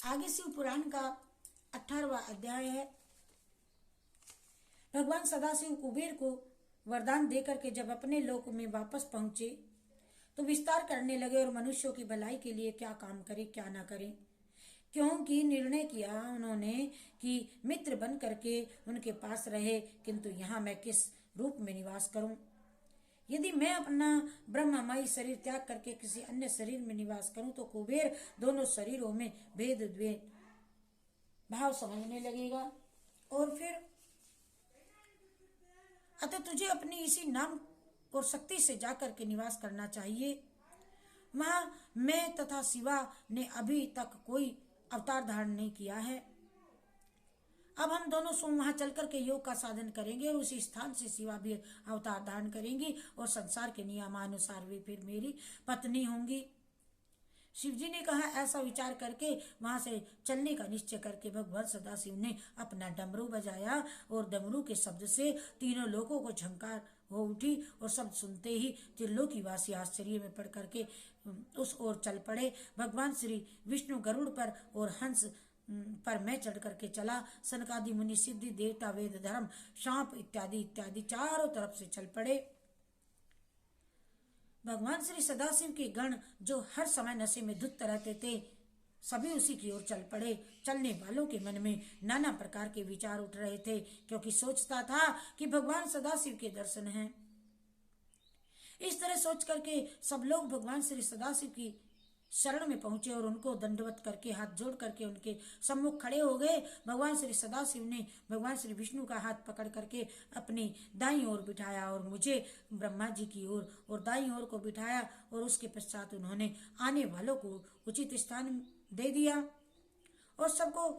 आगे शिव पुराण का 18वां अध्याय है। भगवान सदाशिव कुबेर को वरदान देकर के जब अपने लोक में वापस पहुंचे तो विस्तार करने लगे और मनुष्यों की भलाई के लिए क्या काम करे क्या ना करे, क्योंकि निर्णय किया उन्होंने कि मित्र बन करके उनके पास रहे, किंतु यहाँ मैं किस रूप में निवास करूं। यदि मैं अपना ब्रह्ममयी शरीर त्याग करके किसी अन्य शरीर में निवास करूं तो कुबेर दोनों शरीरों में भेद द्वेष भाव समझने लगेगा और फिर अतः तुझे अपनी इसी नाम और शक्ति से जाकर के निवास करना चाहिए। वहां मैं तथा शिवा ने अभी तक कोई अवतार धारण नहीं किया है। अब हम दोनों स्वयं वहां चल करके योग का साधन करेंगे और उसी स्थान से शिवा भी अवतार धारण करेंगी और संसार के नियमानुसार वे फिर मेरी पत्नी होंगी। शिव जी ने कहा। ऐसा विचार करके वहां से चलने का निश्चय करके भगवान सदाशिव ने अपना डमरू बजाया और डमरू के शब्द से तीनों लोगों को झंकार हो उठी और शब्द सुनते ही त्रिलोकीवासी आश्चर्य में पड़ करके उस ओर चल पड़े। भगवान श्री विष्णु गरुड़ पर और हंस पर मैं चढ़ करके चला। सनकादि मुनि सिद्धि देवता वेद धर्म सांप इत्यादि इत्यादि चारों तरफ से चल पड़े। भगवान श्री सदाशिव के गण जो हर समय नशे में धुत रहते थे सभी उसी की ओर चल पड़े। चलने वालों के मन में नाना प्रकार के विचार उठ रहे थे, क्योंकि सोचता था कि भगवान सदाशिव के दर्शन हैं। इस तरह सोच करके सब लोग भगवान श्री सदाशिव की शरण में पहुंचे और उनको दंडवत करके हाथ जोड़ करके उनके सम्मुख खड़े हो गए। भगवान श्री सदाशिव ने भगवान श्री विष्णु का हाथ पकड़ करके अपनी दाईं ओर बिठाया और मुझे ब्रह्मा जी की ओर और दाईं ओर को बिठाया और उसके पश्चात उन्होंने आने वालों को उचित स्थान दे दिया और सबको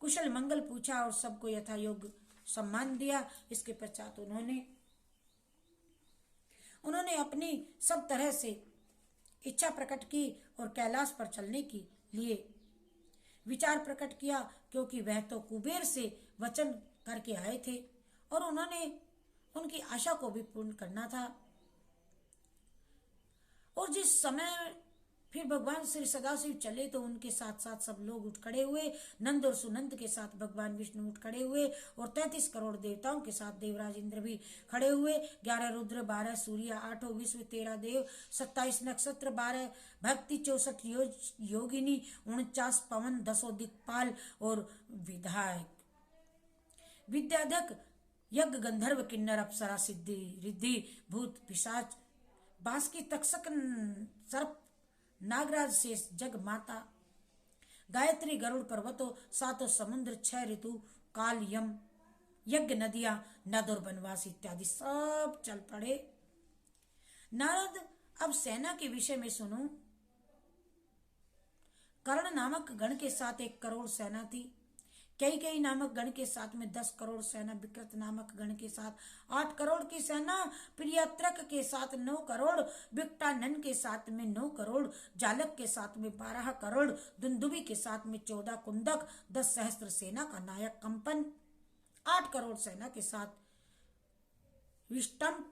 कुशल मंगल पूछा और सबको यथा योग्य सम्मान दिया। इसके पश्चात उन्होंने अपनी सब तरह से इच्छा प्रकट की और कैलाश पर चलने के लिए विचार प्रकट किया, क्योंकि वह तो कुबेर से वचन करके आए थे और उन्होंने उनकी आशा को भी पूर्ण करना था। और जिस समय फिर भगवान श्री सदाशिव चले तो उनके साथ साथ सब लोग उठ खड़े हुए। नंद और सुनंद के साथ भगवान विष्णु उठ खड़े हुए और 33 करोड़ देवताओं के साथ देवराज इंद्र भी खड़े हुए। 11 रुद्र, 12 सूर्य, 8 विश्व, 13 देव, 27 नक्षत्र, 12 भक्ति, 64 योगिनी, 49 पवन, 10 दिक्पाल और विधायक विद्याधक यज्ञ गंधर्व किन्नर अप्सरा सिद्धि रिद्धि भूत पिशाच बांसकी तक्षक सर्प नागराज शेष जग माता गायत्री गरुड़ पर्वतों 7 समुद्र 6 ऋतु काल यम यज्ञ नदियां नद और बनवास इत्यादि सब चल पड़े। नारद अब सेना के विषय में सुनो। कर्ण नामक गण के साथ 1 करोड़ सेना थी। कई नामक गण के साथ में 10 करोड़ सेना, विकृत नामक गण के साथ 8 करोड़ की सेना, प्रियत्रक के साथ 9 करोड़, विकटानन के साथ में 9 करोड़, जालक के साथ में 12 करोड़, दुंदुबी के साथ में 14 कुंदक, 10 सहस्त्र सेना का नायक कंपन, 8 करोड़ सेना के साथ विष्टम्प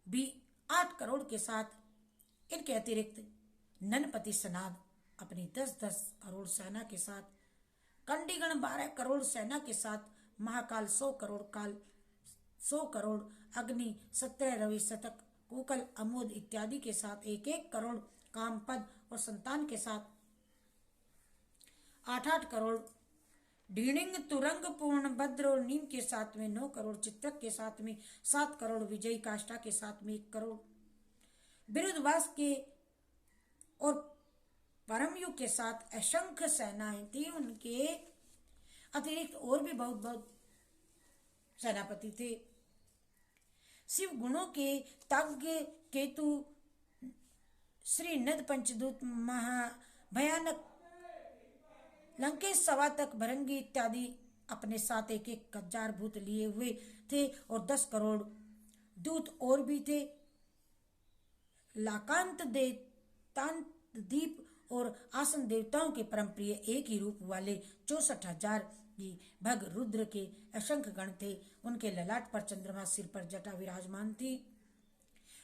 भी 8 करोड़ के साथ। इनके अतिरिक्त ननपति सनाद अपनी 10-10 करोड़ सेना के साथ, कंडीगण 12 करोड़ सेना के साथ, महाकाल 100 करोड़, काल 100 करोड़, अग्नि 17 रवि शतक, कुकल अमोद इत्यादि के साथ 1-1 करोड़, कामपद और संतान के साथ 8-8 करोड़, ढीणिंग तुरंग पूर्ण भद्र और नीम के साथ में 9 करोड़, चित्रक के साथ में 7 करोड़, विजयी काष्ठा के साथ में 1 करोड़, बिरुदवास के और परमयुग के साथ असंख्य सेनाएं थी। उनके अतिरिक्त और भी बहुत सेनापति थे। शिव गुणों के तज्ञ केतु, श्री नद पंचदूत, महा भयानक लंकेश सवातक, भरंगी इत्यादि अपने साथ 1-1 हजार भूत लिए हुए थे और 10 करोड़ दूत और भी थे। लाकांत देवतांत दीप और आसन देवताओं के परम प्रिय एक ही रूप वाले 64,000 की भग रुद्र के असंख्य गण थे। उनके ललाट पर चंद्रमा, सिर पर जटा विराजमान थी।